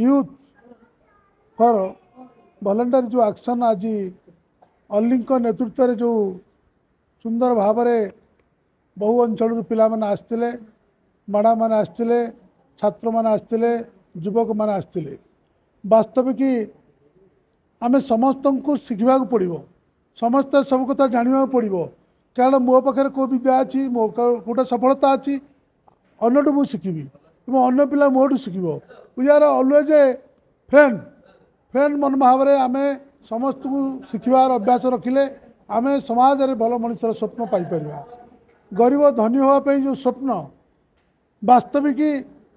Youth for volunteer जो action आज अल्ली नेतृत्व में जो सुंदर भाव में बहु अंचल पिला माने आसते माड़ा मैंने आसते छात्र मैंने आसते युवक मैंने आसते वास्तविक आम समस्त को शिखा पड़ो समस्ते सब कथा जानवा पड़ो कारण मो पाखे को विद्या अच्छी मो गोटे सफलता अच्छी अन्यटू मुझे शिखी अन्न पिला मोटू शिख we are always a friend मन भाव में आम समस्त को शिखबार अभ्यास रखिले आम समाज में भल मनुष्यर स्वप्न पाइपर गरीब धनी होगापी जो स्वप्न वास्तविक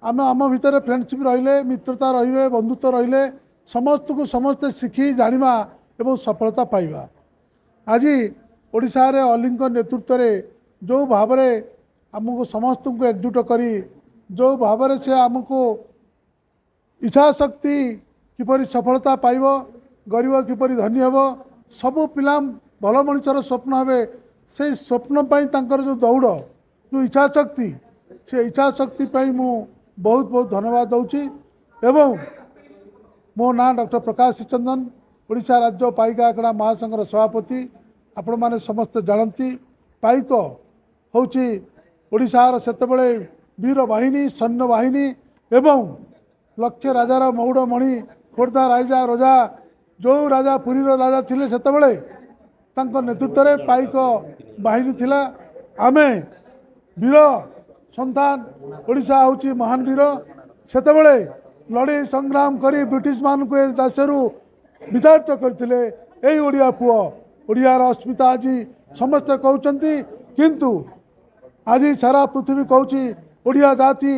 आम आम भितर फ्रेंडशिप रहिले मित्रता रे बंधुत्व रहिले समस्त को समस्ते शिखी जाना एवं सफलता पाइबा आज ओडिशा रे अल्ली नेतृत्व में जो भाव में आमको समस्त को एकजुट करी जो भाव में से आमको इच्छा शक्ति किपरि सफलता पाइब गरीब किपरि धनी हेब सबू पिला भल मनुष्यर स्वप्न हे से स्वप्न जो दौड़ जो इच्छा शक्ति से इच्छा शक्ति मु बहुत बहुत धन्यवाद दूची एवं मो ना डॉक्टर प्रकाश चंदन ओडिशा राज्य पाइका आखड़ा महासंघर सभापति आपण माने समस्त जानती पाइक होची ओडिशार सेतबेले वीर बाहिनी सैन्य बाहिनी एवं लक्ष्य राजार मौड़ मणि खोर्धा राजा रजा जो राजा पुरी राजा थिले सेतबेले तांको नेतृत्व में पाइक बाहिनी थिला आमे वीर संतान ओडिशा होची महान वीर सेतबेले लड़े संग्राम करी ब्रिटिश मान को देशरू विताड़ित करते यही ओडिया पुओ ओडियार अस्मिता आज समस्ते कहते किंतु आज सारा पृथ्वी कहूँ ओडिया जाति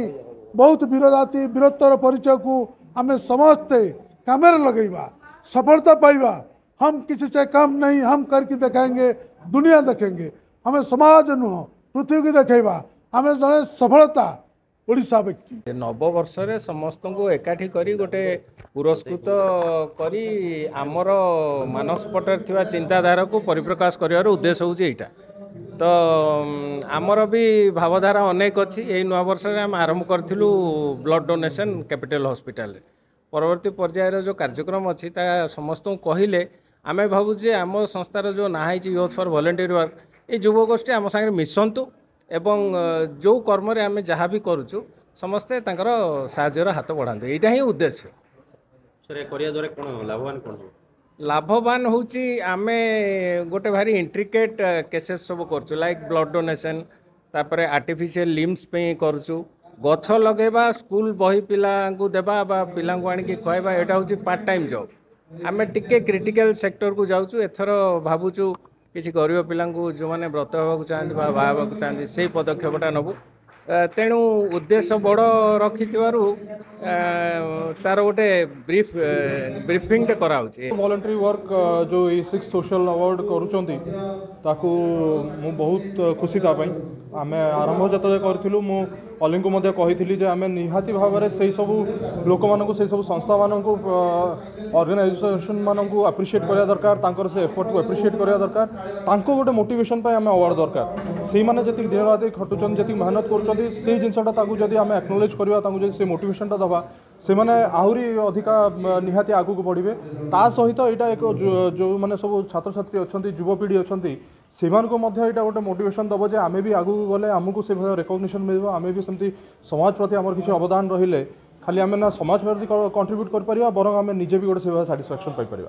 बहुत वीर जाति वीरत्वर परिचय को आम समस्ते काम लगेगा सफलता पाइबा हम किसी से कम नहीं हम करके दिखाएंगे दुनिया देखेंगे हमें समाज नुह पृथ्वी की देखेबा आम जड़े सफलता ओडिशा व्यक्ति नववर्ष रे समस्त को एकाठी करी गोटे पुरस्कृत करी आमर मानस पटर थिवा चिंताधारा को परिप्रकाश करिवार उद्देश्य होउची एटा तो आमर भी भावधारा अनेक अच्छी यही नवा वर्ष रे हम आरंभ करथिलु ब्लड डोनेशन कैपिटल हॉस्पिटल परवर्ती पर्यायर जो कार्यक्रम अच्छी ता समस्त को कहिले आमे भाबुजे आम संस्थार जो ना है यूथ फॉर वॉलंटियर वर्क ये युवगोष्ठी आम सागे मिशंतु एवं जो कर्म रे आमे जहाँ भी करूचु समस्ते तांकर साहाय्यर हाथ बढ़ातु यहाँ ही उद्देश्य सर करिया द्वारा कोन लाभवान कोन लाभवान होची आमे गोटे भारी इंट्रिकेट केसेस सब करचु लाइक ब्लड डोनेशन तापरे आर्टिफिशियल लिम्स पे करचु गछ लगेबा स्कूल बही पिला को देबा बा पिला को आनी की खुआबा एटा होची पार्ट टाइम जॉब आमे टिके क्रिटिकल सेक्टर को जाउचु एथर भाबुचु किसी गरीब पिला जो मैंने व्रत होगा चाहते बाहर चाहते से पदक्षेपटा नबू तेणु उद्देश्य बड़ रखि तार गोटे ब्रीफिंग कराऊे वॉलंटरी वर्क जो 6 सोशल अवार्ड करूँ बहुत खुशी आम आरंभ जो करूँ मु अली को कही आम निहाती भाव में से सब लोक मान से सब संस्था मान ऑर्गेनाइजेशन मान को एप्रिशिएट करा दरकार से एफर्ट को एप्रिशिएट करा दरकार गोटे मोटिवेशन आम अवार्ड दरकार से मैंने जी दिन रात खटुन जी मेहनत कर जिनसा जब आम एक्नोलेज करवा से मोटिवेशनटा दबा से मैंने आहरी अधिका निहाती आगू बढ़े ता सहित यहाँ एक जो मैंने सब छात्र छात्री अच्छा युवपीढ़ी अच्छा से यहाँ गोटे मोटिवेशन दब जे आम भी आगू गले आमको से रिकग्निशन मिल आम भी सेमती समाज प्रति आम किसी अवदान रहिले खाली आम ना समाज प्रति कंट्रीब्यूट कर बरं आम निजे भी गोटे से साटिस्फैक्शन पाई।